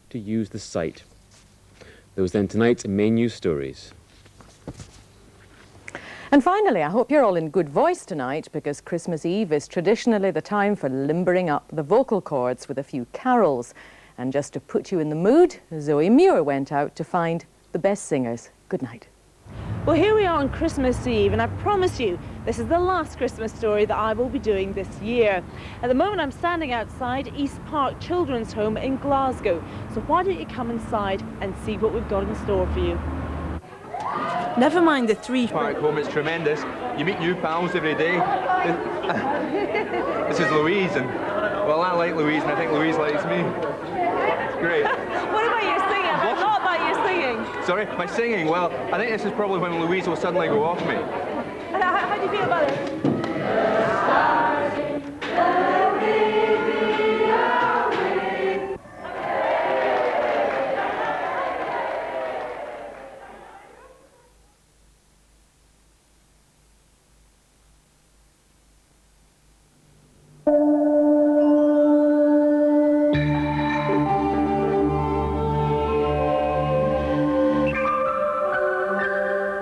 to use the site. Those then tonight's main news stories. And finally, I hope you're all in good voice tonight, because Christmas Eve is traditionally the time for limbering up the vocal cords with a few carols. And just to put you in the mood, Zoe Muir went out to find the best singers. Good night. Well, here we are on Christmas Eve, and I promise you, this is the last Christmas story that I will be doing this year. At the moment, I'm standing outside East Park Children's Home in Glasgow. So why don't you come inside and see what we've got in store for you? Never mind the three... Park home, it's tremendous. You meet new pals every day. This is Louise, and, well, I like Louise, and I think Louise likes me. It's great. What about your singing? What? Not about your singing. Sorry, my singing? Well, I think this is probably when Louise will suddenly go off me. And how do you feel about it?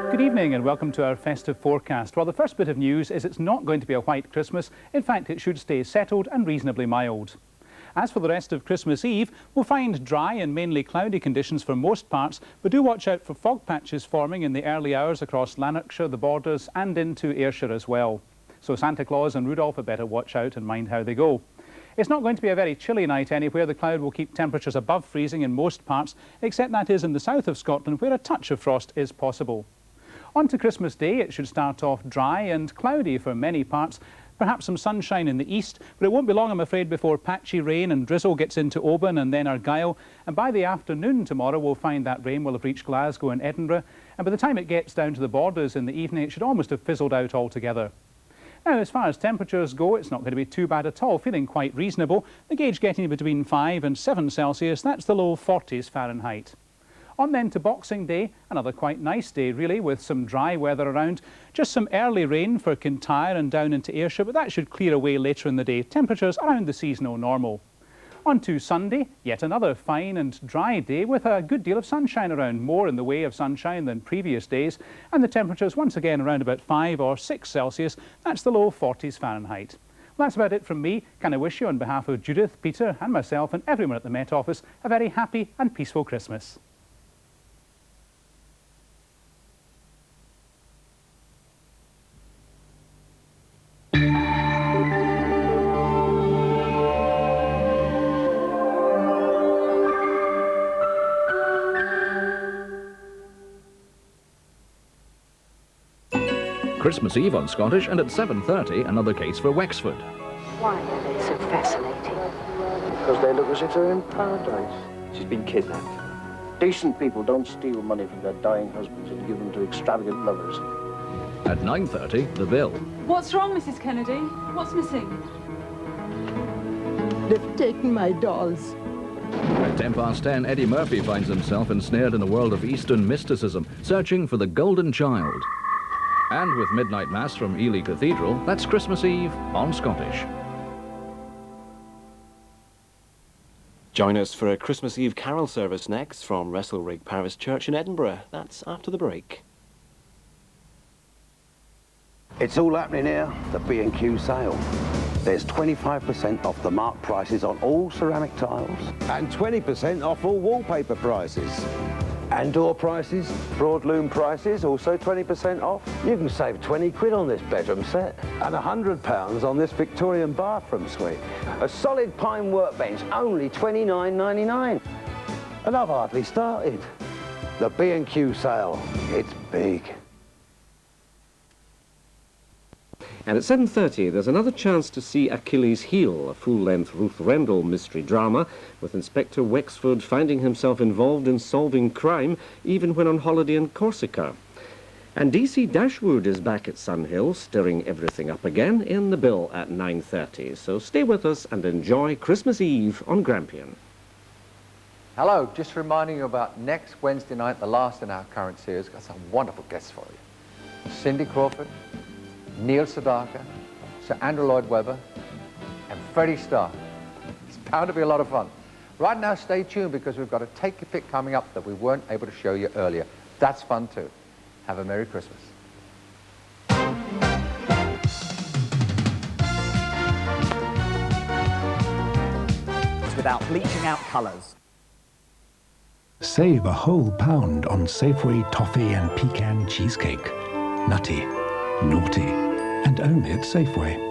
Good evening and welcome to our festive forecast. Well, the first bit of news is it's not going to be a white Christmas. In fact, it should stay settled and reasonably mild. As for the rest of Christmas Eve, we'll find dry and mainly cloudy conditions for most parts, but do watch out for fog patches forming in the early hours across Lanarkshire, the Borders and into Ayrshire as well. So Santa Claus and Rudolph had better watch out and mind how they go. It's not going to be a very chilly night anywhere. The cloud will keep temperatures above freezing in most parts, except that is in the south of Scotland, where a touch of frost is possible. On to Christmas Day, it should start off dry and cloudy for many parts. Perhaps some sunshine in the east, but it won't be long, I'm afraid, before patchy rain and drizzle gets into Oban and then Argyll. And by the afternoon tomorrow, we'll find that rain will have reached Glasgow and Edinburgh. And by the time it gets down to the Borders in the evening, it should almost have fizzled out altogether. Now, as far as temperatures go, it's not going to be too bad at all, feeling quite reasonable. The gauge getting between 5 and 7 Celsius, that's the low 40s Fahrenheit. On then to Boxing Day, another quite nice day really, with some dry weather around. Just some early rain for Kintyre and down into Ayrshire, but that should clear away later in the day. Temperatures around the seasonal normal. On to Sunday, yet another fine and dry day with a good deal of sunshine around, more in the way of sunshine than previous days, and the temperatures once again around about 5 or 6 Celsius, that's the low 40s Fahrenheit. Well, that's about it from me. Can I wish you, on behalf of Judith, Peter and myself and everyone at the Met Office, a very happy and peaceful Christmas. Christmas Eve on Scottish, and at 7:30, another case for Wexford. Why are they so fascinating? Because they look as if they're in paradise. She's been kidnapped. Decent people don't steal money from their dying husbands and give them to extravagant lovers. At 9:30, The Bill. What's wrong, Mrs. Kennedy? What's missing? They've taken my dolls. At 10:10, Eddie Murphy finds himself ensnared in a world of Eastern mysticism, searching for the Golden Child. And with Midnight Mass from Ely Cathedral, that's Christmas Eve on Scottish. Join us for a Christmas Eve carol service next from Restalrig Parish Church in Edinburgh. That's after the break. It's all happening here, the B&Q sale. There's 25% off the marked prices on all ceramic tiles. And 20% off all wallpaper prices. And door prices, broadloom prices, also 20% off. You can save 20 quid on this bedroom set. And £100 on this Victorian bathroom suite. A solid pine workbench, only £29.99. And I've hardly started. The B&Q sale, it's big. And at 7:30, there's another chance to see Achilles' Heel, a full-length Ruth Rendell mystery drama, with Inspector Wexford finding himself involved in solving crime, even when on holiday in Corsica. And DC Dashwood is back at Sunhill, stirring everything up again in The Bill at 9:30. So stay with us and enjoy Christmas Eve on Grampian. Hello, just reminding you about next Wednesday night, the last in our current series. We've got some wonderful guests for you. Cindy Crawford, Neil Sedaka, Sir Andrew Lloyd Webber, and Freddie Starr. It's bound to be a lot of fun. Right now, stay tuned because we've got a Take Your Pick coming up that we weren't able to show you earlier. That's fun too. Have a Merry Christmas. Without bleaching out colours. Save a whole pound on Safeway toffee and pecan cheesecake. Nutty, naughty, and only at Safeway.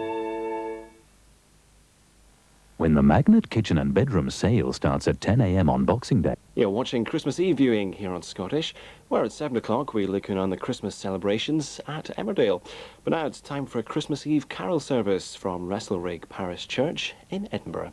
When the Magnet Kitchen and Bedroom sale starts at 10 a.m. on Boxing Day. You're watching Christmas Eve viewing here on Scottish, where at 7 o'clock we're looking on the Christmas celebrations at Emmerdale. But now it's time for a Christmas Eve carol service from Restalrig Parish Church in Edinburgh.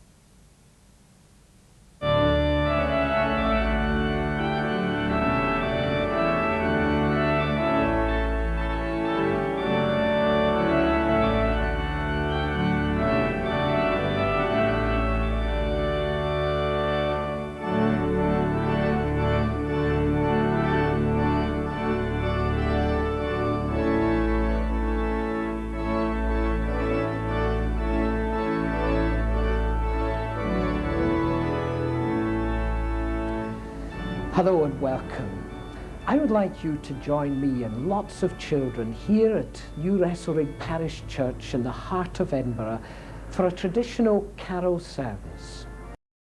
Hello and welcome. I would like you to join me and lots of children here at New Restalrig Parish Church in the heart of Edinburgh for a traditional carol service.